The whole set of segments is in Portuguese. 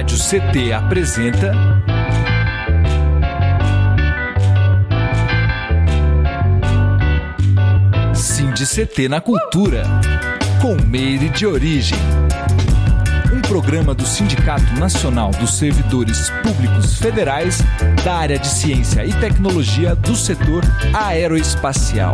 Rádio CT apresenta SINDI-CT na Cultura, com Meire de Origem. Um programa do Sindicato Nacional dos Servidores Públicos Federais da área de Ciência e Tecnologia do setor aeroespacial.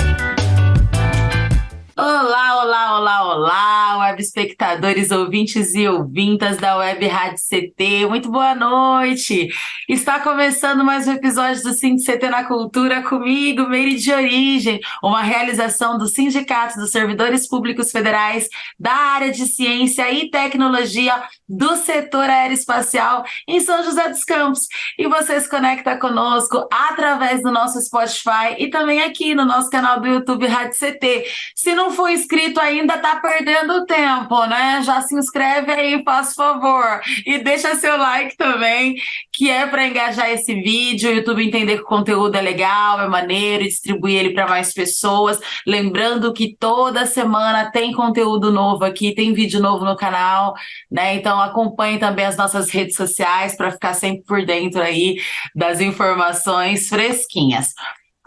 Olá, olá, olá, olá, web espectadores, ouvintes e ouvintas da Web Rádio CT, muito boa noite! Está começando mais um episódio do SINDI-CT na Cultura comigo, Meire de Origem, uma realização do Sindicato dos Servidores Públicos Federais da área de Ciência e Tecnologia do setor aeroespacial em São José dos Campos. E você se conecta conosco através do nosso Spotify e também aqui no nosso canal do YouTube Rádio CT. Se não for inscrito ainda, tá perdendo tempo, né? Já se inscreve aí, faz favor. E deixa seu like também, que é para engajar esse vídeo, o YouTube entender que o conteúdo é legal, é maneiro, e distribuir ele para mais pessoas. Lembrando que toda semana tem conteúdo novo aqui, tem vídeo novo no canal, né? Então acompanhe também as nossas redes sociais para ficar sempre por dentro aí das informações fresquinhas.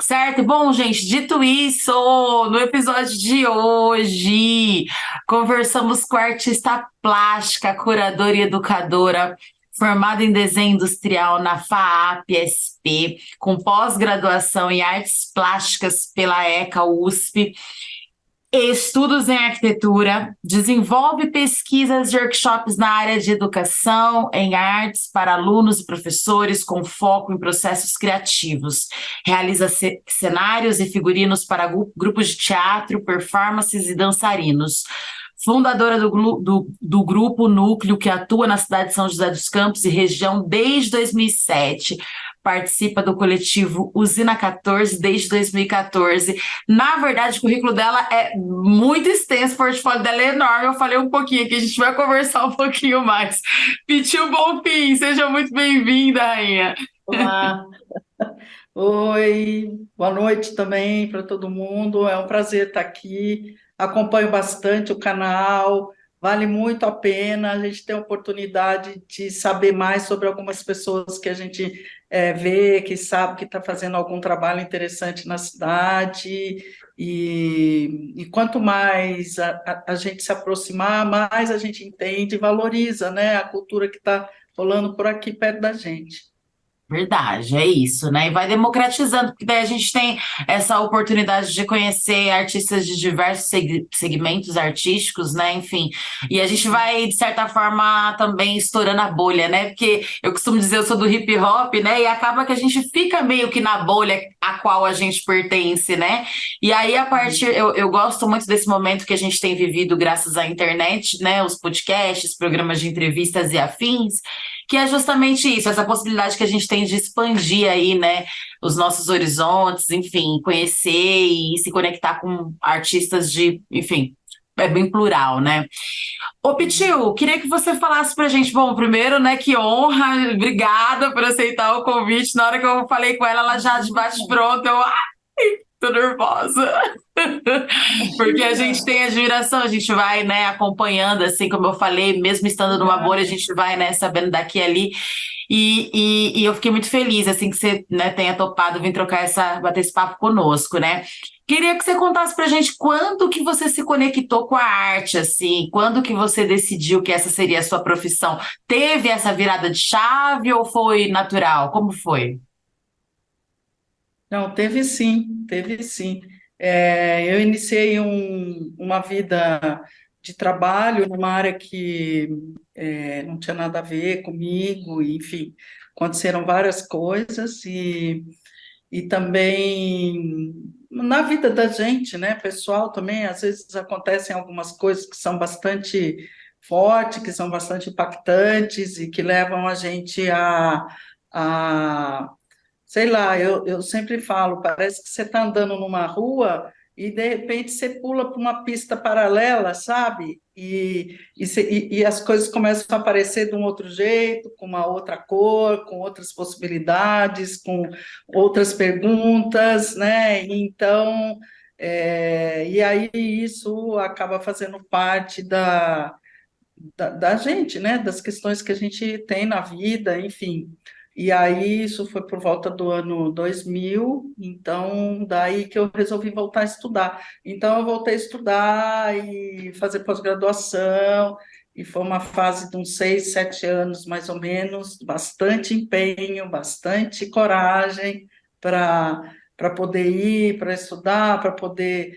Certo? Bom, gente, dito isso, no episódio de hoje, conversamos com a artista plástica, curadora e educadora, formada em desenho industrial na FAAP-SP, com pós-graduação em artes plásticas pela ECA USP, estudos em arquitetura, desenvolve pesquisas e workshops na área de educação em artes para alunos e professores com foco em processos criativos. Realiza cenários e figurinos para grupos de teatro, performances e dançarinos. Fundadora do Grupo Núcleo, que atua na cidade de São José dos Campos e região desde 2007. Participa do coletivo Usina 14 desde 2014. Na verdade, o currículo dela é muito extenso, o portfólio dela é enorme. Eu falei um pouquinho aqui, a gente vai conversar um pouquinho mais. Pitiu Bonfim, seja muito bem-vinda, rainha. Olá. Oi, boa noite também para todo mundo. É um prazer estar aqui. Acompanho bastante o canal. Vale muito a pena a gente ter a oportunidade de saber mais sobre algumas pessoas que a gente vê, que sabe que está fazendo algum trabalho interessante na cidade. E quanto mais a gente se aproximar, mais a gente entende e valoriza, né, a cultura que está rolando por aqui perto da gente. Verdade, é isso, né? E vai democratizando, porque daí a gente tem essa oportunidade de conhecer artistas de diversos segmentos artísticos, né? Enfim, e a gente vai, de certa forma, também estourando a bolha, né? Porque eu costumo dizer, eu sou do hip hop, né? E acaba que a gente fica meio que na bolha a qual a gente pertence, né? E aí, a partir, eu gosto muito desse momento que a gente tem vivido graças à internet, né? Os podcasts, programas de entrevistas e afins, que é justamente isso, essa possibilidade que a gente tem de expandir aí, né, os nossos horizontes, enfim, conhecer e se conectar com artistas de, enfim, é bem plural, né? Ô, Pitiu, queria que você falasse pra gente, bom, primeiro, né, que honra, obrigada por aceitar o convite. Na hora que eu falei com ela, ela já de bate-pronto, tô nervosa. Porque a gente tem admiração, a gente vai, né, acompanhando, assim como eu falei, mesmo estando numa bolha, a gente vai, né, sabendo daqui e ali. E eu fiquei muito feliz, assim, que você, né, tenha topado vir bater esse papo conosco, né? Queria que você contasse pra gente quando que você se conectou com a arte, assim, quando que você decidiu que essa seria a sua profissão? Teve essa virada de chave ou foi natural? Como foi? Não, teve sim, teve sim. Eu iniciei uma vida de trabalho numa área que não tinha nada a ver comigo, enfim, aconteceram várias coisas e também na vida da gente, né, pessoal, também, às vezes acontecem algumas coisas que são bastante fortes, que são bastante impactantes e que levam a gente a sei lá, eu sempre falo, parece que você está andando numa rua e, de repente, você pula para uma pista paralela, sabe? E as coisas começam a aparecer de um outro jeito, com uma outra cor, com outras possibilidades, com outras perguntas, né? Então, e aí isso acaba fazendo parte da gente, né? Das questões que a gente tem na vida, enfim. E aí isso foi por volta do ano 2000, então daí que eu resolvi voltar a estudar. Então eu voltei a estudar e fazer pós-graduação, e foi uma fase de uns 6, 7 anos, mais ou menos, bastante empenho, bastante coragem para poder ir, para estudar, para poder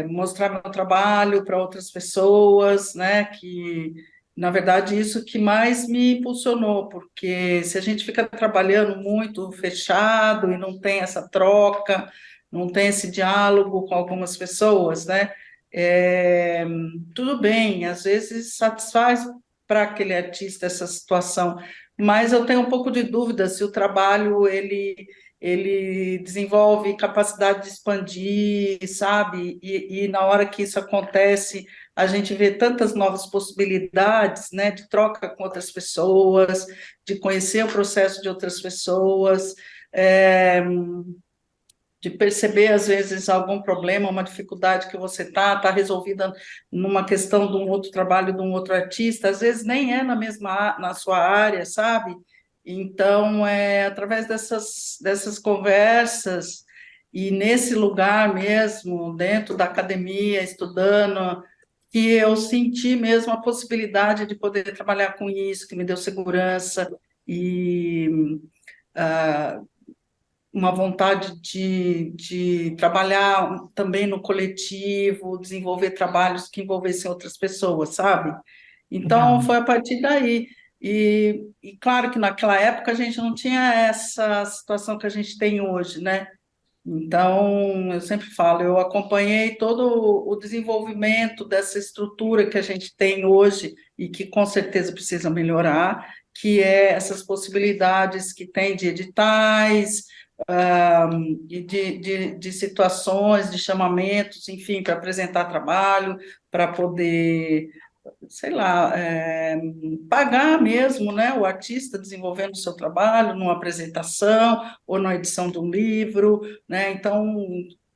mostrar meu trabalho para outras pessoas, né? Que, na verdade, isso que mais me impulsionou, porque se a gente fica trabalhando muito fechado e não tem essa troca, não tem esse diálogo com algumas pessoas, né? É, tudo bem, às vezes satisfaz para aquele artista essa situação, mas eu tenho um pouco de dúvida se o trabalho ele desenvolve capacidade de expandir, sabe? E na hora que isso acontece, a gente vê tantas novas possibilidades, né, de troca com outras pessoas, de conhecer o processo de outras pessoas, é, de perceber, às vezes, algum problema, uma dificuldade que você está resolvida numa questão de um outro trabalho, de um outro artista, às vezes nem é na sua área, sabe? Então, através dessas conversas e nesse lugar mesmo, dentro da academia, estudando, que eu senti mesmo a possibilidade de poder trabalhar com isso, que me deu segurança e ah, uma vontade de trabalhar também no coletivo, desenvolver trabalhos que envolvessem outras pessoas, sabe? Então, Legal. foi a partir daí. E claro que naquela época a gente não tinha essa situação que a gente tem hoje, né? Então, eu sempre falo, eu acompanhei todo o desenvolvimento dessa estrutura que a gente tem hoje e que com certeza precisa melhorar, que é essas possibilidades que tem de editais, e de situações, de chamamentos, enfim, para apresentar trabalho, para poder, sei lá, pagar mesmo, né, o artista desenvolvendo o seu trabalho numa apresentação ou na edição de um livro, né? Então,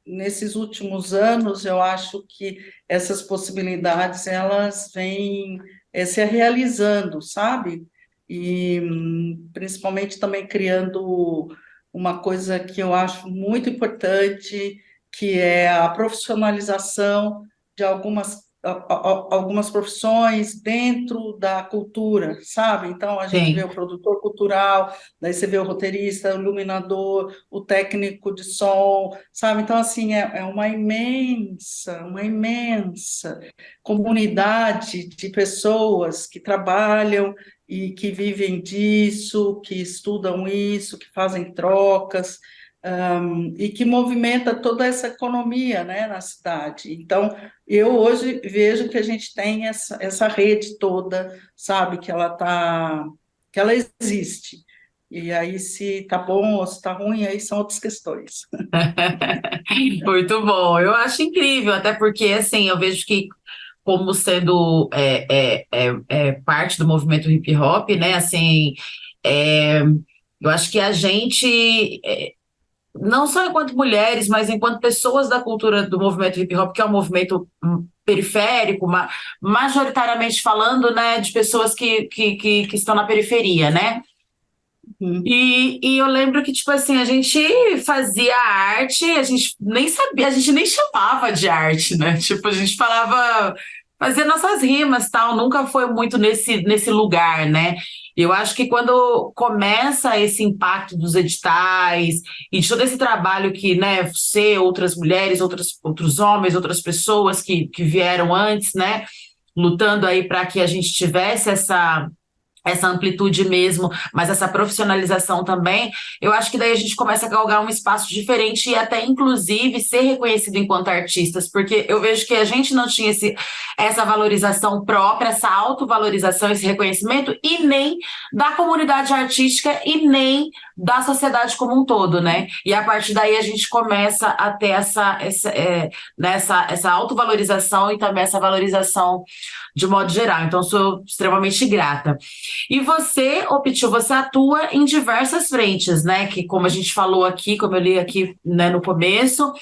nesses últimos anos, eu acho que essas possibilidades, elas vêm se realizando, sabe? E principalmente também criando uma coisa que eu acho muito importante, que é a profissionalização de algumas profissões dentro da cultura, sabe? Então, a gente vê Sim. o produtor cultural, daí você vê o roteirista, o iluminador, o técnico de som, sabe? Então, assim, é uma imensa comunidade de pessoas que trabalham e que vivem disso, que estudam isso, que fazem trocas, e que movimenta toda essa economia, né, na cidade. Então, eu hoje vejo que a gente tem essa rede toda, sabe, que ela existe. E aí, se está bom ou se está ruim, aí são outras questões. Muito bom. Eu acho incrível, até porque, assim, eu vejo que como sendo parte do movimento hip hop, né? Assim, é, eu acho que a gente, não só enquanto mulheres, mas enquanto pessoas da cultura do movimento hip hop, que é um movimento periférico, majoritariamente falando, né, de pessoas que estão na periferia, né? Uhum. E eu lembro que, tipo assim, a gente fazia arte, a gente nem sabia, a gente nem chamava de arte, né? Tipo, a gente falava, fazia nossas rimas, tal, nunca foi muito nesse lugar, né? Eu acho que quando começa esse impacto dos editais e de todo esse trabalho que, né, você, outras mulheres, outros homens, outras pessoas que vieram antes, né, lutando aí para que a gente tivesse essa amplitude mesmo, mas essa profissionalização também, eu acho que daí a gente começa a galgar um espaço diferente e até, inclusive, ser reconhecido enquanto artistas, porque eu vejo que a gente não tinha essa valorização própria, essa autovalorização, esse reconhecimento, e nem da comunidade artística e nem da sociedade como um todo, né? E a partir daí a gente começa a ter essa autovalorização e também essa valorização de modo geral. Então, sou extremamente grata. E você, ô Pitiu, você atua em diversas frentes, né? Que como a gente falou aqui, como eu li aqui, né, no começo,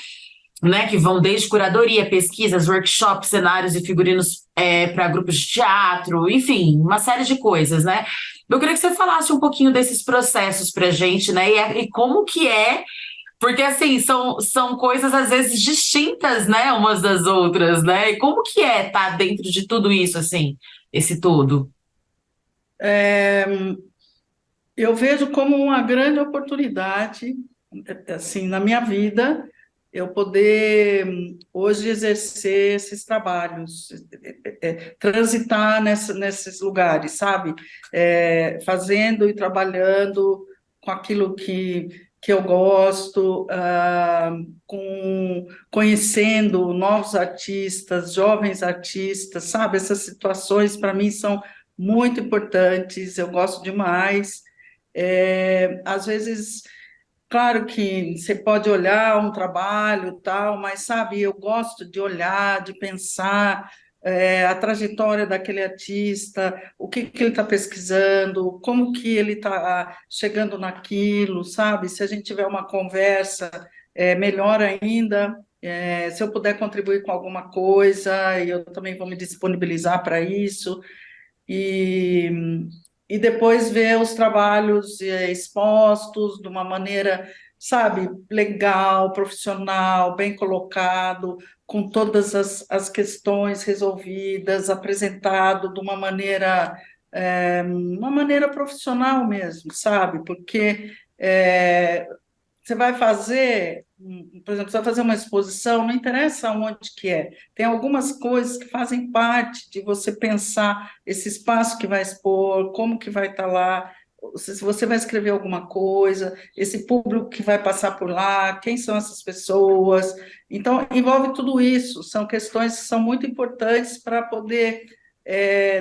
né, que vão desde curadoria, pesquisas, workshops, cenários e figurinos para grupos de teatro, enfim, uma série de coisas, né? Eu queria que você falasse um pouquinho desses processos para a gente, né? E como que é, porque assim, são coisas às vezes distintas, né, umas das outras, né? E como que é estar dentro de tudo isso, assim, esse todo? Eu vejo como uma grande oportunidade, assim, na minha vida, eu poder hoje exercer esses trabalhos, transitar nesses lugares, sabe? Fazendo e trabalhando com aquilo que eu gosto, conhecendo novos artistas, jovens artistas, sabe? Essas situações, para mim, são muito importantes, eu gosto demais. Às vezes, claro que você pode olhar um trabalho tal, mas sabe, eu gosto de olhar, de pensar a trajetória daquele artista, o que ele está pesquisando, como que ele está chegando naquilo, sabe? Se a gente tiver uma conversa, melhor ainda. Se eu puder contribuir com alguma coisa, eu também vou me disponibilizar para isso. E, e depois ver os trabalhos expostos de uma maneira, sabe, legal, profissional, bem colocado, com todas as questões resolvidas, apresentado de uma maneira profissional mesmo, sabe? Porque você vai fazer, por exemplo, você vai fazer uma exposição, não interessa onde que é, tem algumas coisas que fazem parte de você pensar esse espaço que vai expor, como que vai estar lá, se você vai escrever alguma coisa, esse público que vai passar por lá, quem são essas pessoas. Então, envolve tudo isso, são questões que são muito importantes para poder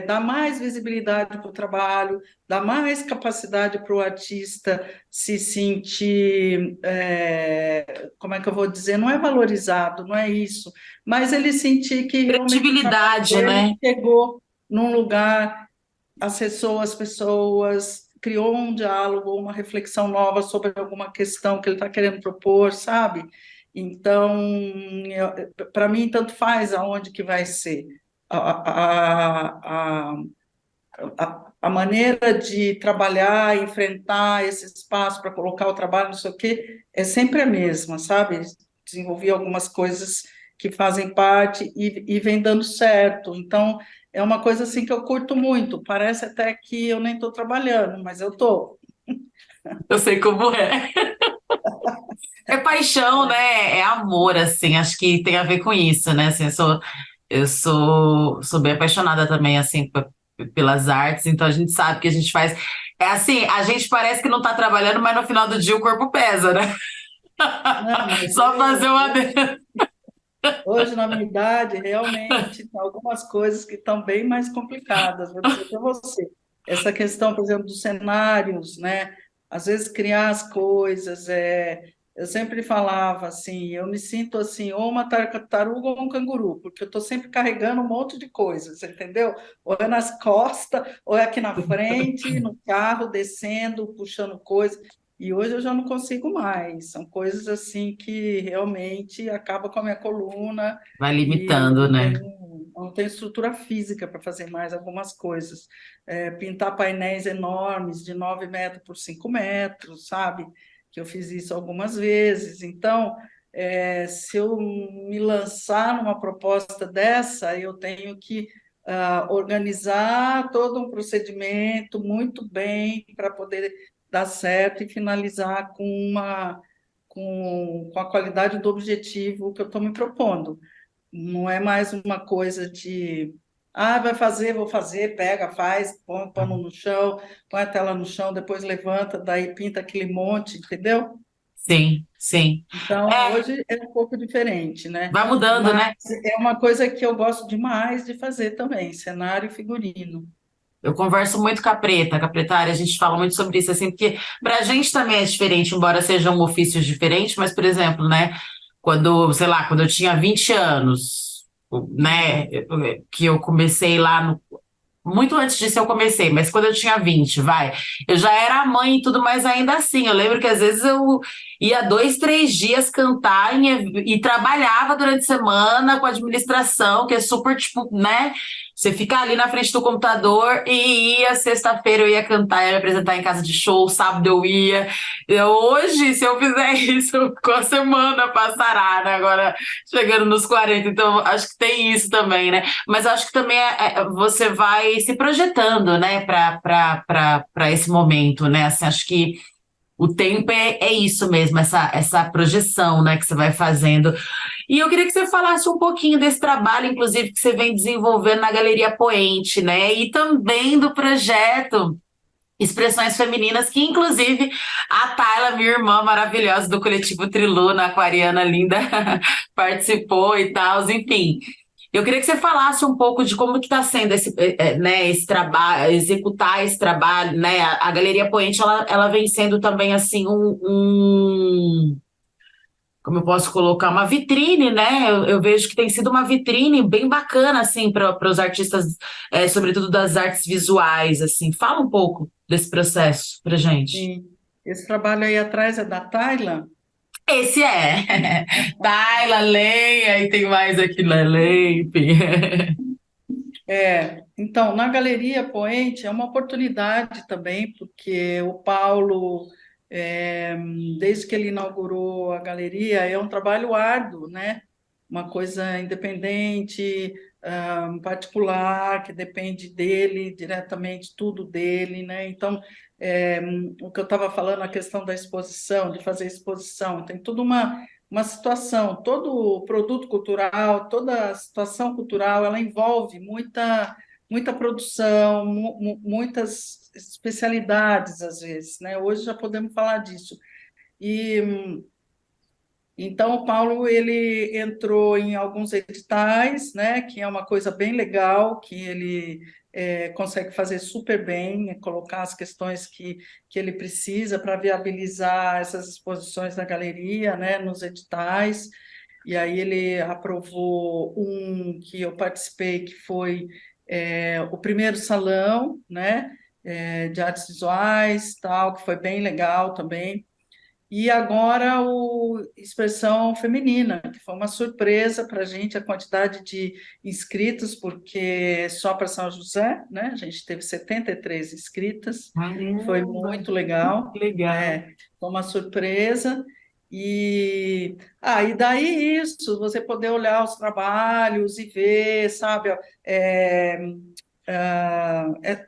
dar mais visibilidade para o trabalho, dar mais capacidade para o artista se sentir, como é que eu vou dizer, não é valorizado, não é isso, mas ele sentir que realmente o trabalho Credibilidade, dele né? chegou num lugar, acessou as pessoas, criou um diálogo, uma reflexão nova sobre alguma questão que ele está querendo propor, sabe? Então, para mim, tanto faz aonde que vai ser. A, a, a maneira de trabalhar, enfrentar esse espaço para colocar o trabalho, não sei o quê, é sempre a mesma, sabe? Desenvolvi algumas coisas que fazem parte e vem dando certo. Então, é uma coisa assim que eu curto muito. Parece até que eu nem estou trabalhando, mas eu estou. Eu sei como é. É paixão, né? É amor, assim, acho que tem a ver com isso, né? Assim, eu sou bem apaixonada também, assim, pelas artes, então a gente sabe que a gente faz. É assim, a gente parece que não tá trabalhando, mas no final do dia o corpo pesa, né? Não, mas Só fazer uma. hoje, na minha idade, realmente, tem algumas coisas que estão bem mais complicadas, vou dizer para você. Essa questão, por exemplo, dos cenários, né? Às vezes criar as coisas, eu sempre falava assim, eu me sinto assim, ou uma tartaruga ou um canguru, porque eu estou sempre carregando um monte de coisas, entendeu? Ou é nas costas, ou é aqui na frente, no carro, descendo, puxando coisas. E hoje eu já não consigo mais. São coisas assim que realmente acabam com a minha coluna Vai e limitando, né? eu não tenho estrutura física para fazer mais algumas coisas. Pintar painéis enormes de 9 metros por 5 metros, sabe? Que eu fiz isso algumas vezes. Então, se eu me lançar numa proposta dessa, eu tenho que organizar todo um procedimento muito bem para poder dar certo e finalizar com a qualidade do objetivo que eu estou me propondo. Não é mais uma coisa de vai fazer, vou fazer, pega, faz, põe o pano no chão, põe a tela no chão, depois levanta, daí pinta aquele monte, entendeu? Sim, sim. Então, É, hoje é um pouco diferente, né? vai mudando, Mas né? é uma coisa que eu gosto demais de fazer também, cenário e figurino. Eu converso muito com a Pretária, a gente fala muito sobre isso, assim, porque para a gente também é diferente, embora sejam ofícios diferentes, mas, por exemplo, né, quando, sei lá, quando eu tinha 20 anos, né, que eu comecei lá muito antes disso eu comecei, mas quando eu tinha 20, vai, eu já era mãe e tudo, mas ainda assim, eu lembro que às vezes eu ia 2, 3 dias cantar e trabalhava durante a semana com administração, que é super, tipo, né? Você fica ali na frente do computador e ia, sexta-feira eu ia cantar, eu ia apresentar em casa de show, sábado eu ia. Hoje, se eu fizer isso, com a semana passará, né? Agora, chegando nos 40, então acho que tem isso também, né? Mas acho que também você vai se projetando, né, para esse momento, né? Assim, acho que o tempo é isso mesmo, essa projeção, né, que você vai fazendo. E eu queria que você falasse um pouquinho desse trabalho, inclusive, que você vem desenvolvendo na Galeria Poente, né? E também do projeto Expressões Femininas, que inclusive a Tayla, minha irmã maravilhosa do coletivo Triluna, aquariana linda, participou e tal, enfim. Eu queria que você falasse um pouco de como que está sendo né, esse trabalho, executar esse trabalho, né? A Galeria Poente, ela vem sendo também assim como eu posso colocar, uma vitrine, né? Eu vejo que tem sido uma vitrine bem bacana, assim, para os artistas, sobretudo das artes visuais, assim. Fala um pouco desse processo para gente. E esse trabalho aí atrás é da Tayla. Esse é. Tayla, Leia, e tem mais aqui, Lele, enfim. Então, na Galeria Poente é uma oportunidade também, porque o Paulo, é, desde que ele inaugurou a galeria, é um trabalho árduo, né? Uma coisa independente, particular, que depende dele, diretamente, tudo dele, né? Então, é, o que eu estava falando, a questão da exposição, de fazer exposição, tem tudo uma situação, todo produto cultural, toda situação cultural, ela envolve muita produção, muitas especialidades, às vezes, né? Hoje já podemos falar disso. E então o Paulo ele entrou em alguns editais, né? Que é uma coisa bem legal, que ele consegue fazer super bem, colocar as questões que ele precisa para viabilizar essas exposições na galeria, né? Nos editais. E aí ele aprovou um que eu participei, que foi o primeiro salão, né, de artes visuais, tal, que foi bem legal também. E agora o Expressão Feminina, que foi uma surpresa para a gente, a quantidade de inscritos, porque só para São José, né, a gente teve 73 inscritas, foi Caramba, muito legal, que legal. foi uma surpresa. E daí isso, você poder olhar os trabalhos e ver, sabe, é,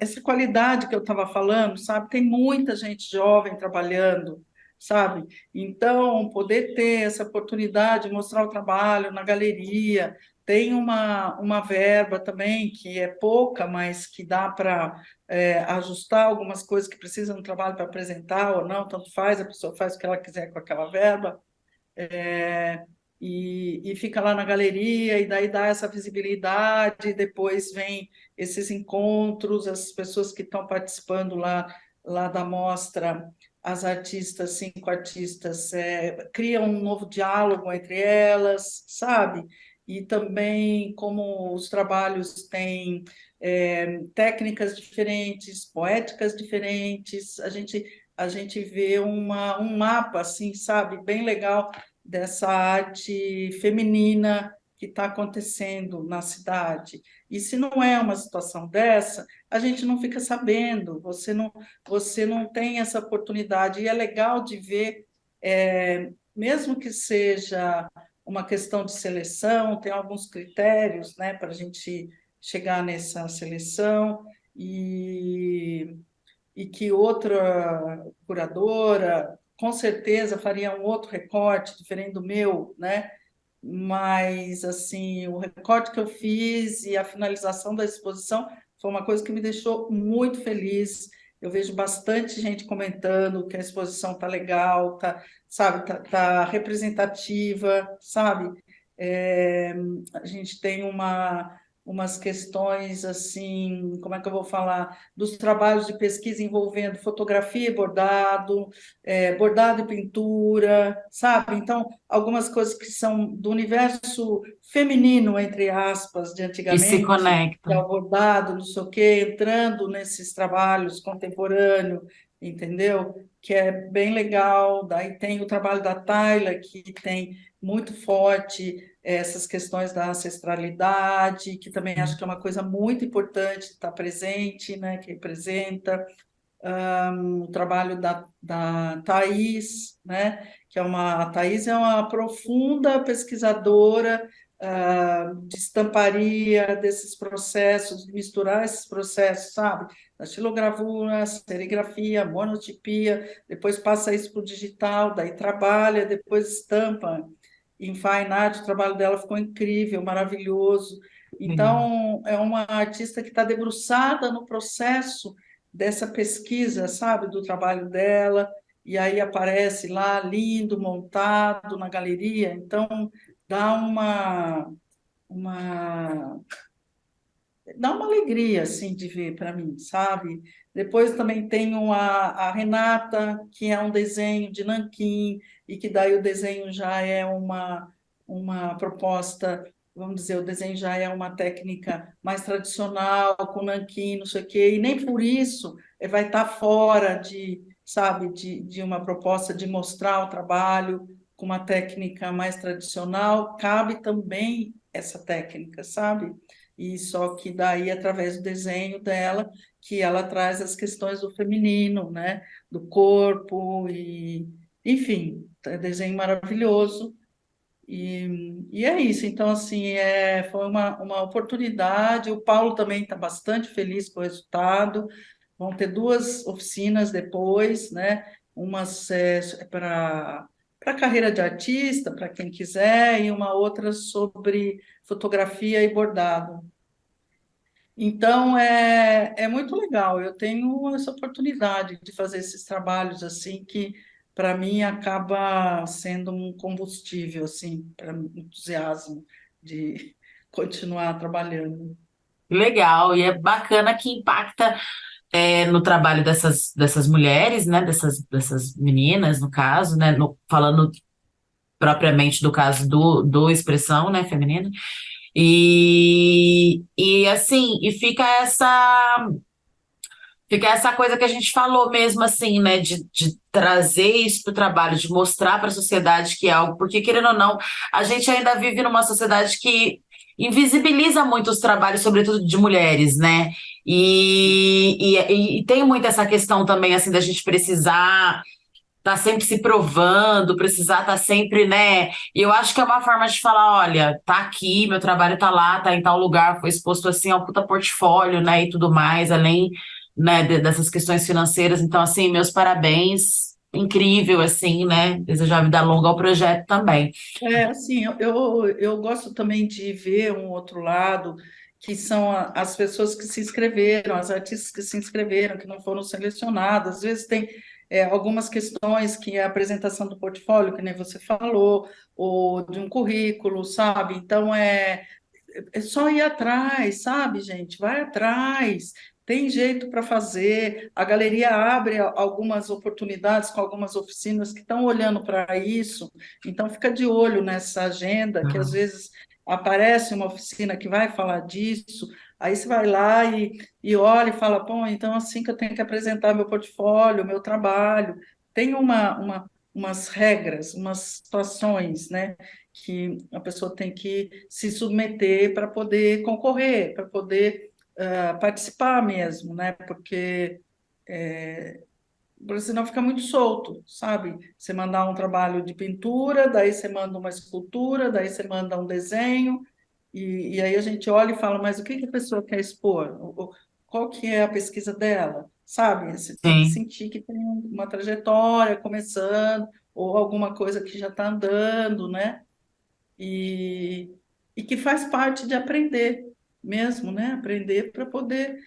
essa qualidade que eu estava falando, sabe, tem muita gente jovem trabalhando, sabe, então poder ter essa oportunidade de mostrar o trabalho na galeria, tem uma verba também que é pouca, mas que dá para ajustar algumas coisas que precisam de trabalho para apresentar ou não, tanto faz, a pessoa faz o que ela quiser com aquela verba, e fica lá na galeria, e daí dá essa visibilidade, e depois vem esses encontros, as pessoas que estão participando lá da mostra, as artistas, 5 artistas, criam um novo diálogo entre elas, sabe? E também como os trabalhos têm técnicas diferentes, poéticas diferentes, a gente vê um mapa, assim, sabe, bem legal dessa arte feminina que está acontecendo na cidade. E se não é uma situação dessa, a gente não fica sabendo, você não tem essa oportunidade. E é legal de ver, mesmo que seja uma questão de seleção, tem alguns critérios, né, para a gente chegar nessa seleção, e que outra curadora com certeza faria um outro recorte diferente do meu, né? Mas assim, o recorte que eu fiz e a finalização da exposição foi uma coisa que me deixou muito feliz. Eu vejo bastante gente comentando que a exposição tá legal, sabe, tá representativa, sabe? A gente tem umas questões assim, como é que eu vou falar, dos trabalhos de pesquisa envolvendo fotografia e bordado, bordado e pintura, sabe? Então, algumas coisas que são do universo feminino, entre aspas, de E se antigamente, que é conectam. o bordado, não sei o quê, entrando nesses trabalhos contemporâneos, entendeu? Que é bem legal. Daí tem o trabalho da Tayla, que tem muito forte essas questões da ancestralidade, que também acho que é uma coisa muito importante estar presente, né, que representa o trabalho da Thais, né, a Thais é uma profunda pesquisadora de estamparia desses processos, de misturar esses processos, sabe? Da xilogravura, serigrafia, monotipia, depois passa isso para o digital, daí trabalha, depois estampa em fine art, o trabalho dela ficou incrível, maravilhoso. Legal. Então, é uma artista que está debruçada no processo dessa pesquisa, sabe, do trabalho dela, e aí aparece lá, lindo, montado na galeria. Então, dá uma dá uma alegria assim de ver para mim, sabe? Depois também tenho a Renata, que é um desenho de nanquim, e que daí o desenho já é uma proposta, vamos dizer, o desenho já é uma técnica mais tradicional, com nanquim, não sei o quê, e nem por isso vai estar fora de, sabe, de uma proposta de mostrar o trabalho com uma técnica mais tradicional, cabe também essa técnica, sabe? E só que daí, através do desenho dela, que ela traz as questões do feminino, né? Do corpo, e enfim, é desenho maravilhoso. E é isso. Então, assim, foi uma oportunidade. O Paulo também está bastante feliz com o resultado. Vão ter duas oficinas depois, né? Umas para carreira de artista, para quem quiser, e uma outra sobre fotografia e bordado. Então, é muito legal. Eu tenho essa oportunidade de fazer esses trabalhos assim que, para mim, acaba sendo um combustível assim para entusiasmo de continuar trabalhando. Legal, e é bacana que impacta no trabalho dessas mulheres, né? Dessas meninas, no caso, né? Falando propriamente do caso do expressão, né, feminina. E assim, e fica essa coisa que a gente falou mesmo, assim, né, de trazer isso para o trabalho, de mostrar para a sociedade que é algo, porque querendo ou não, a gente ainda vive numa sociedade que invisibiliza muito os trabalhos, sobretudo de mulheres, né? E tem muito essa questão também, assim, da gente precisar tá sempre se provando, precisar tá sempre, né? E eu acho que é uma forma de falar, olha, tá aqui, meu trabalho tá lá, tá em tal lugar, foi exposto assim ao puta portfólio, né, e tudo mais, além, né, dessas questões financeiras. Então, assim, meus parabéns, incrível, assim, né? Desejar vida longa ao projeto também. Assim, eu gosto também de ver um outro lado, que são as pessoas que se inscreveram, as artistas que se inscreveram, que não foram selecionadas. Às vezes tem algumas questões que é a apresentação do portfólio, que nem você falou, ou de um currículo, sabe? Então, é só ir atrás, sabe, gente? Vai atrás. Tem jeito para fazer. A galeria abre algumas oportunidades com algumas oficinas que estão olhando para isso. Então, fica de olho nessa agenda, que às vezes aparece uma oficina que vai falar disso. Aí você vai lá e olha e fala: bom, então assim que eu tenho que apresentar meu portfólio, meu trabalho. Tem umas regras, umas situações, né? Que a pessoa tem que se submeter para poder concorrer, para poder participar mesmo, né? Porque senão fica muito solto, sabe? Você mandar um trabalho de pintura, daí você manda uma escultura, daí você manda um desenho, e aí a gente olha e fala, mas o que que a pessoa quer expor? Qual que é a pesquisa dela? Sabe? Você tem que Sim. sentir que tem uma trajetória começando, ou alguma coisa que já está andando, né? e, e que faz parte de aprender mesmo, né? Aprender para poder,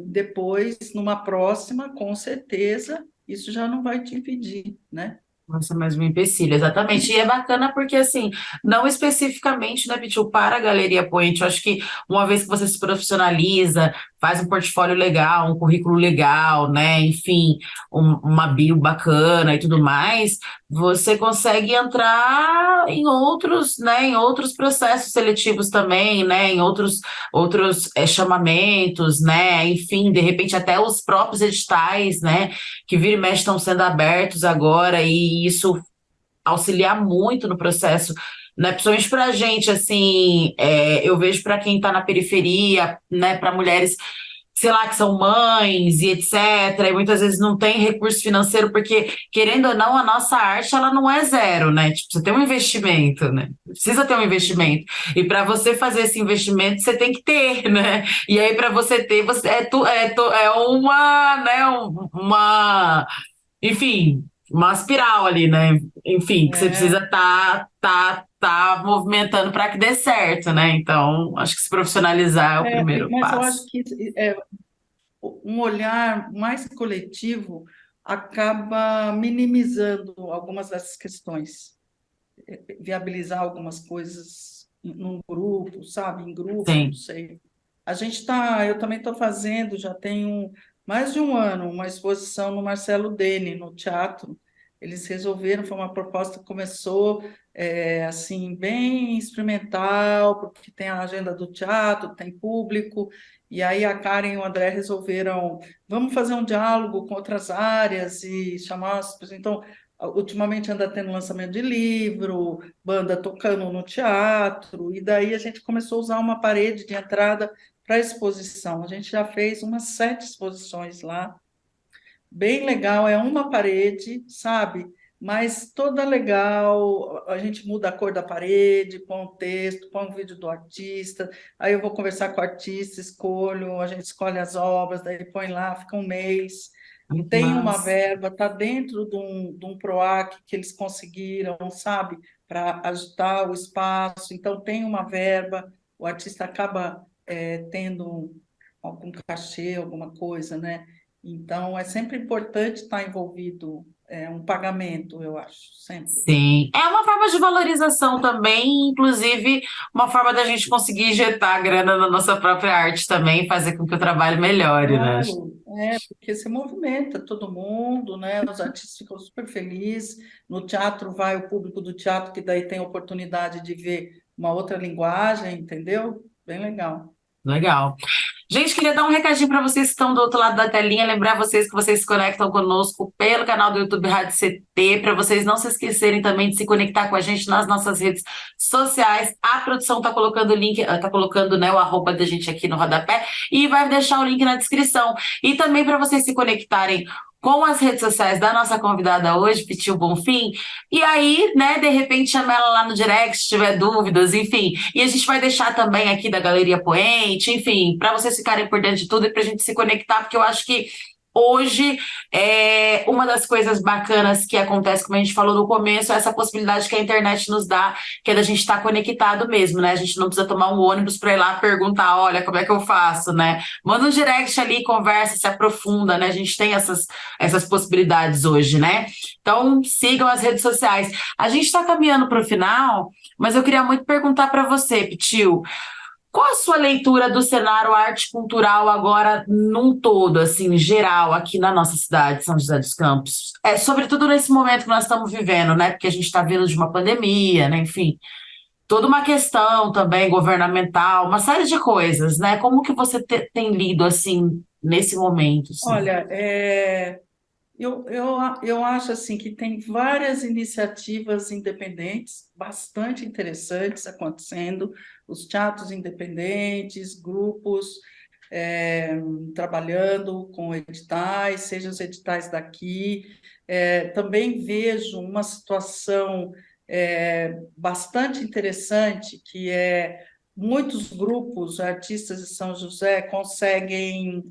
depois, numa próxima, com certeza, isso já não vai te impedir, né? Nossa, mais um empecilho, exatamente. E é bacana porque, assim, não especificamente, né, Pitiu, para a Galeria Poente. Eu acho que uma vez que você se profissionaliza, faz um portfólio legal, um currículo legal, né, enfim, uma bio bacana e tudo mais, você consegue entrar em outros, né, em outros processos seletivos também, né, em outros chamamentos, né, enfim, de repente até os próprios editais, né, que vira e mexe estão sendo abertos agora, e isso auxiliar muito no processo, né? Principalmente para a gente, assim, eu vejo para quem está na periferia, né? Para mulheres, sei lá, que são mães e etc. E muitas vezes não tem recurso financeiro, porque, querendo ou não, a nossa arte, ela não é zero, né? Tipo, você tem um investimento, né? Precisa ter um investimento. E para você fazer esse investimento, você tem que ter, né? E aí, para você ter, você, é uma, né? Uma, enfim, uma espiral ali, né? Enfim, que você precisa É, tá movimentando para que dê certo, né? Então, acho que se profissionalizar é o primeiro mas eu passo. acho que um olhar mais coletivo acaba minimizando algumas dessas questões, viabilizar algumas coisas num grupo, sabe? Em grupo, não Sim. sei. Eu também estou fazendo, já tenho mais de um ano, uma exposição no Marcelo Dene, no teatro. Eles resolveram, foi uma proposta que começou assim, bem experimental, porque tem a agenda do teatro, tem público, e aí a Karen e o André resolveram, vamos fazer um diálogo com outras áreas e chamar as pessoas. Então, ultimamente anda tendo lançamento de livro, banda tocando no teatro, e daí a gente começou a usar uma parede de entrada para exposição. A gente já fez umas 7 exposições lá, bem legal, é uma parede, sabe? Mas toda legal, a gente muda a cor da parede, põe um texto, põe um vídeo do artista, aí eu vou conversar com o artista, escolho, a gente escolhe as obras, daí põe lá, fica um mês, Muito tem uma massa. verba, está dentro de um PROAC que eles conseguiram, sabe, para ajustar o espaço, então tem uma verba, o artista acaba tendo algum cachê, alguma coisa, né? Então, é sempre importante estar envolvido, um pagamento, eu acho, sempre. Sim. É uma forma de valorização também, inclusive uma forma da gente conseguir injetar grana na nossa própria arte também, fazer com que o trabalho melhore, né? Claro, porque você movimenta todo mundo, né? Os artistas ficam super felizes. No teatro vai o público do teatro, que daí tem a oportunidade de ver uma outra linguagem, entendeu? Bem legal. Legal. Gente, queria dar um recadinho para vocês que estão do outro lado da telinha, lembrar vocês que vocês se conectam conosco pelo canal do YouTube Rádio CT, para vocês não se esquecerem também de se conectar com a gente nas nossas redes sociais. A produção está colocando o link, está colocando, né, o arroba da gente aqui no rodapé e vai deixar o link na descrição. E também para vocês se conectarem com as redes sociais da nossa convidada hoje, Pitil Bonfim, e aí, né, de repente chama ela lá no direct se tiver dúvidas, enfim. E a gente vai deixar também aqui da Galeria Poente, enfim, para vocês ficarem por dentro de tudo e para a gente se conectar, porque eu acho que hoje uma das coisas bacanas que acontece, como a gente falou no começo, é essa possibilidade que a internet nos dá, que é da gente estar conectado mesmo, né? A gente não precisa tomar um ônibus para ir lá perguntar, olha, como é que eu faço, né? Manda um direct ali, conversa, se aprofunda, né? A gente tem essas possibilidades hoje, né? Então, sigam as redes sociais. A gente está caminhando para o final, mas eu queria muito perguntar para você, Pitil, qual a sua leitura do cenário arte cultural agora num todo, assim, geral, aqui na nossa cidade, São José dos Campos? Sobretudo nesse momento que nós estamos vivendo, né? Porque a gente está vindo de uma pandemia, né? Enfim, toda uma questão também governamental, uma série de coisas, né? Como que você tem lido, assim, nesse momento, assim? Olha, eu acho assim que tem várias iniciativas independentes bastante interessantes acontecendo, os teatros independentes, grupos é, trabalhando com editais, seja os editais daqui. Também vejo uma situação bastante interessante, que é muitos grupos, artistas de São José, conseguem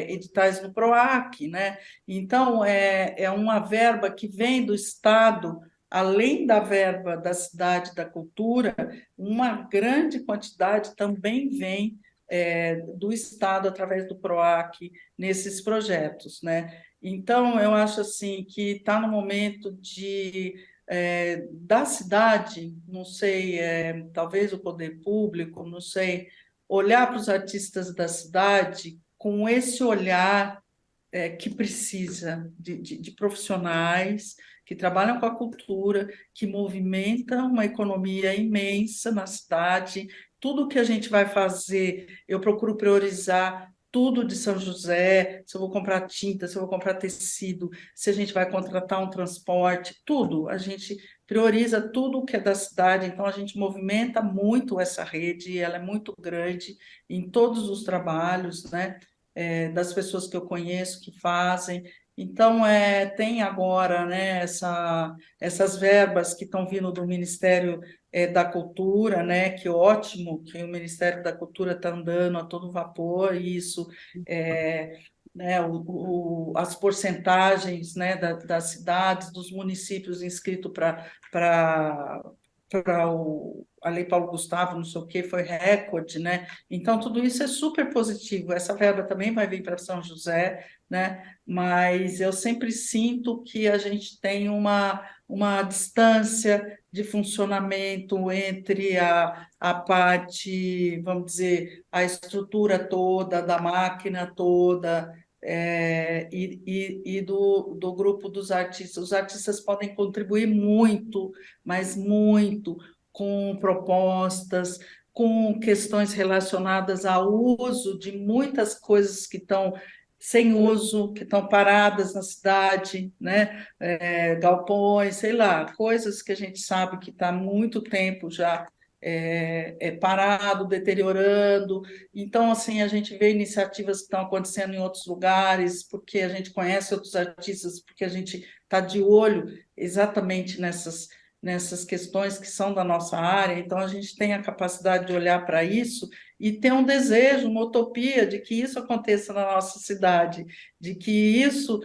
editais no PROAC, né? Então, é uma verba que vem do Estado, além da verba da cidade da cultura, uma grande quantidade também vem do Estado através do PROAC nesses projetos, né? Então, eu acho assim que está no momento da cidade, não sei, talvez o poder público, não sei, olhar para os artistas da cidade com esse olhar que precisa de profissionais que trabalham com a cultura, que movimentam uma economia imensa na cidade. Tudo que a gente vai fazer, eu procuro priorizar tudo de São José, se eu vou comprar tinta, se eu vou comprar tecido, se a gente vai contratar um transporte, tudo. A gente prioriza tudo que é da cidade, então a gente movimenta muito essa rede, ela é muito grande em todos os trabalhos, né? Das pessoas que eu conheço que fazem. Então, tem agora, né, essas verbas que estão vindo do Ministério da Cultura, né, que ótimo que o Ministério da Cultura está andando a todo vapor, e isso, né, as porcentagens, né, das cidades, dos municípios inscritos para a Lei Paulo Gustavo, não sei o que, foi recorde, né? Então, tudo isso é super positivo. Essa verba também vai vir para São José, né? Mas eu sempre sinto que a gente tem uma distância de funcionamento entre a parte, vamos dizer, a estrutura toda, da máquina toda, e do grupo dos artistas. Os artistas podem contribuir muito, mas muito, com propostas, com questões relacionadas ao uso de muitas coisas que estão sem uso, que estão paradas na cidade, né? Galpões, sei lá, coisas que a gente sabe que está há muito tempo já parado, deteriorando. Então, assim, a gente vê iniciativas que estão acontecendo em outros lugares, porque a gente conhece outros artistas, porque a gente está de olho exatamente nessas questões que são da nossa área, então a gente tem a capacidade de olhar para isso e ter um desejo, uma utopia de que isso aconteça na nossa cidade, de que isso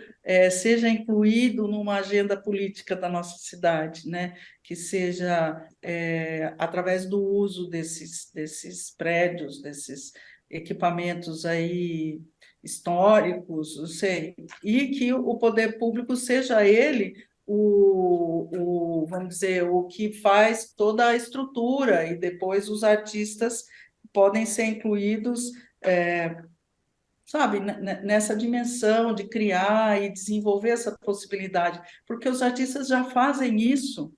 seja incluído numa agenda política da nossa cidade, né? Que seja através do uso desses prédios, desses equipamentos aí históricos, não sei, e que o poder público seja ele vamos dizer, o que faz toda a estrutura, e depois os artistas podem ser incluídos, sabe, nessa dimensão de criar e desenvolver essa possibilidade, porque os artistas já fazem isso,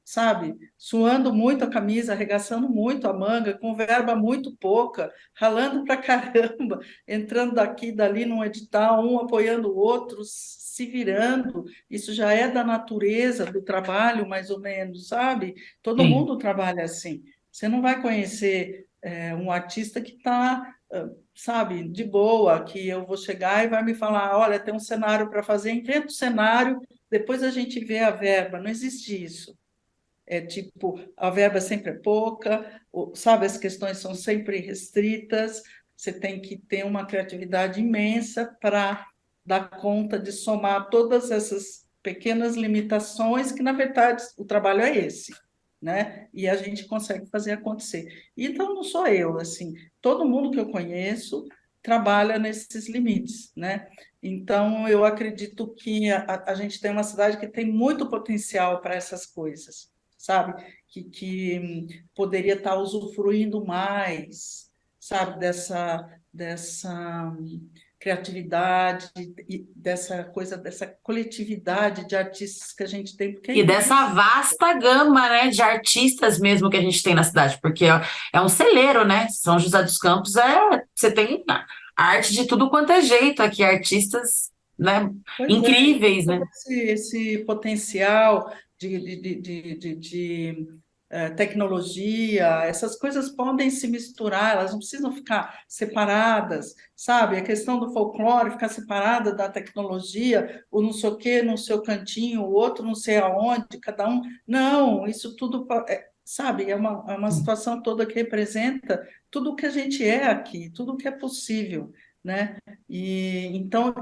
sabe? Suando muito a camisa, arregaçando muito a manga, com verba muito pouca, ralando pra caramba, entrando daqui e dali num edital, um apoiando o outro, se virando. Isso já é da natureza do trabalho, mais ou menos, sabe? Todo Sim. mundo trabalha assim. Você não vai conhecer um artista que está, sabe, de boa, que eu vou chegar e vai me falar, olha, tem um cenário para fazer, inventa o cenário, depois a gente vê a verba. Não existe isso. Tipo, a verba sempre é pouca, sabe, as questões são sempre restritas, você tem que ter uma criatividade imensa para dar conta de somar todas essas pequenas limitações, que, na verdade, o trabalho é esse, né? E a gente consegue fazer acontecer. Então, não sou eu, assim, todo mundo que eu conheço trabalha nesses limites, né? Então, eu acredito que a gente tem uma cidade que tem muito potencial para essas coisas, sabe? Que poderia estar usufruindo mais, sabe? Dessa criatividade, e dessa coisa, dessa coletividade de artistas que a gente tem, porque é E dessa imenso. vasta gama, né, de artistas mesmo que a gente tem na cidade, porque é um celeiro, né? São José dos Campos você tem arte de tudo quanto é jeito aqui, artistas, né, Pois é, incríveis, todo né? esse potencial de tecnologia, essas coisas podem se misturar, elas não precisam ficar separadas, sabe? A questão do folclore ficar separada da tecnologia, o não sei o quê no seu cantinho, o outro não sei aonde, cada um. Não, isso tudo, sabe, é uma situação toda que representa tudo o que a gente é aqui, tudo o que é possível, né? E então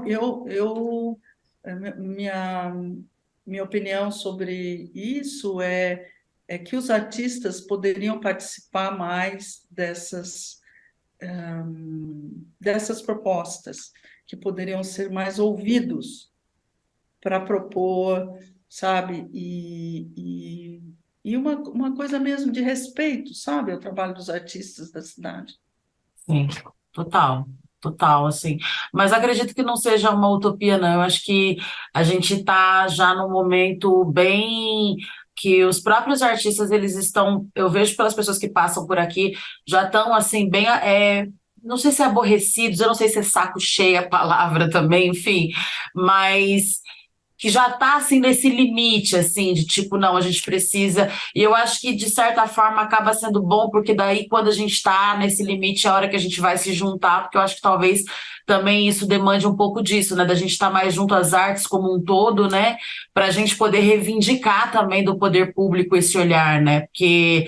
minha minha opinião sobre isso é que os artistas poderiam participar mais dessas propostas que poderiam ser mais ouvidos para propor, sabe? E uma coisa mesmo de respeito, sabe? Ao trabalho dos artistas da cidade. Sim, total, total, assim. Mas acredito que não seja uma utopia, não. Eu acho que a gente está já num momento bem que os próprios artistas, eles estão, eu vejo pelas pessoas que passam por aqui, já estão, assim, bem, não sei se aborrecidos, eu não sei se é saco cheio a palavra também, enfim, mas que já está assim nesse limite assim de tipo, não, a gente precisa, e eu acho que de certa forma acaba sendo bom, porque daí quando a gente está nesse limite é a hora que a gente vai se juntar, porque eu acho que talvez também isso demande um pouco disso, né, da gente estar mais junto às artes como um todo, né, para a gente poder reivindicar também do poder público esse olhar, né, porque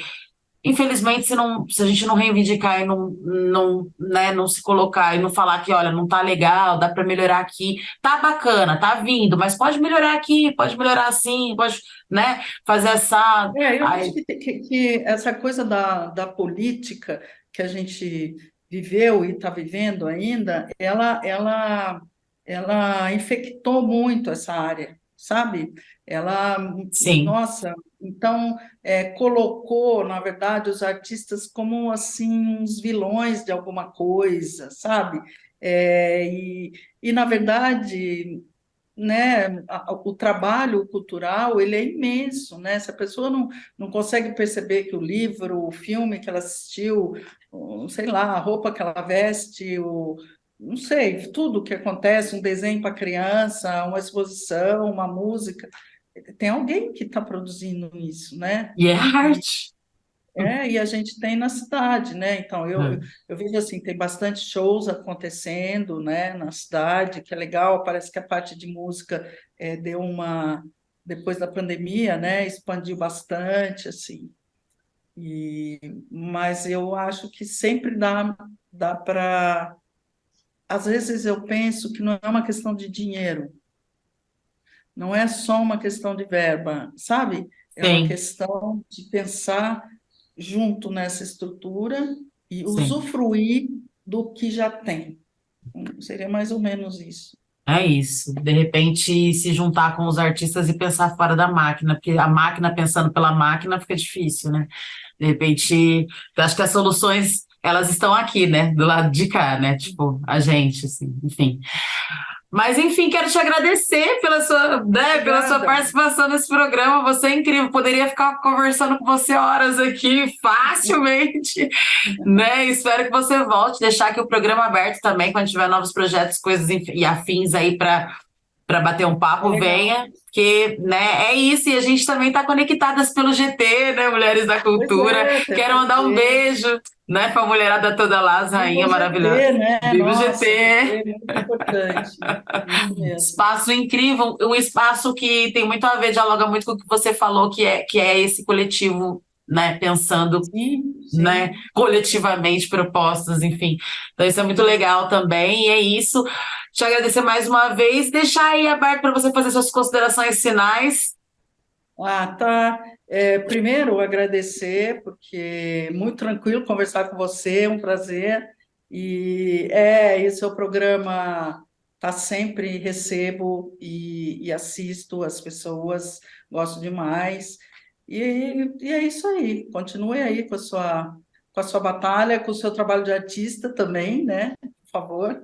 infelizmente, se a gente não reivindicar e né, não se colocar e não falar que, olha, não tá legal, dá para melhorar aqui, tá bacana, tá vindo, mas pode melhorar aqui, pode melhorar assim, pode, né, fazer essa... Eu acho que essa coisa da política que a gente viveu e está vivendo ainda, ela infectou muito essa área, sabe? Sim, Nossa, então colocou, na verdade, os artistas como assim uns vilões de alguma coisa, sabe? Na verdade, né, o trabalho cultural ele é imenso, né? Se a pessoa não consegue perceber que o livro, o filme que ela assistiu, sei lá, a roupa que ela veste, não sei, tudo que acontece, um desenho para criança, uma exposição, uma música, tem alguém que está produzindo isso, né? e é arte. E a gente tem na cidade, né? Então, eu vejo assim, tem bastante shows acontecendo, né, na cidade, que é legal, parece que a parte de música deu depois da pandemia, né, expandiu bastante, assim. Mas eu acho que sempre dá para... Às vezes eu penso que não é uma questão de dinheiro, não é só uma questão de verba, sabe? É uma Sim, questão de pensar junto nessa estrutura e sim. usufruir do que já tem. Seria mais ou menos isso. É isso. De repente, se juntar com os artistas e pensar fora da máquina, porque a máquina pensando pela máquina fica difícil, né? De repente, eu acho que as soluções, elas estão aqui, né? Do lado de cá, né? Tipo, a gente, assim, enfim. Mas, enfim, quero te agradecer pela sua Obrigada. participação nesse programa. Você é incrível. Poderia ficar conversando com você horas aqui, facilmente, né? Espero que você volte, deixar aqui o programa aberto também, quando tiver novos projetos, coisas e afins aí para bater um papo, Legal. venha, porque, né, é isso, e a gente também está conectadas pelo GT, né, Mulheres da Cultura. Quero mandar um beijo, né, para a mulherada toda lá, as Viva rainhas o maravilhosas. GT, né? Viva o Nossa, GT! GT é muito importante. Muito mesmo. Espaço incrível, um espaço que tem muito a ver, dialoga muito com o que você falou, que é esse coletivo, né, pensando, Sim, né, sim. coletivamente propostas, enfim. Então isso é muito legal também, e é isso. Te agradecer mais uma vez, deixar aí aberto para você fazer suas considerações finais. Tá. Primeiro, agradecer, porque é muito tranquilo conversar com você, é um prazer. E seu programa tá sempre recebo e assisto as pessoas, gosto demais. E é isso aí, continue aí com a sua batalha, com o seu trabalho de artista também, né? Por favor,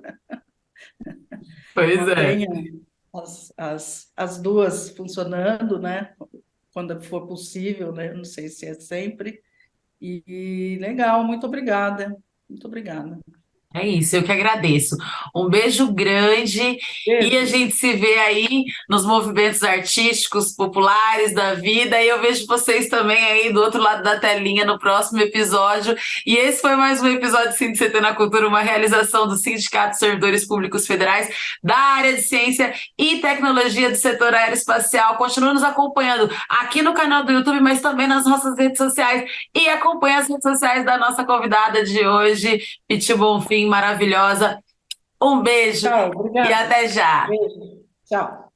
Pois é. mantenha as duas funcionando, né? Quando for possível, né? Não sei se é sempre. Legal, muito obrigada. Muito obrigada. É isso, eu que agradeço. Um beijo grande e a Beijo. gente se vê aí nos movimentos artísticos populares da vida. E eu vejo vocês também aí do outro lado da telinha no próximo episódio. E esse foi mais um episódio de SINDCT na Cultura, uma realização do Sindicato de Servidores Públicos Federais da área de Ciência e Tecnologia do setor aeroespacial. Continue nos acompanhando aqui no canal do YouTube, mas também nas nossas redes sociais. E acompanhe as redes sociais da nossa convidada de hoje, Piti Bonfim, maravilhosa. Um beijo Tchau, e obrigada. até já. Beijo. Tchau.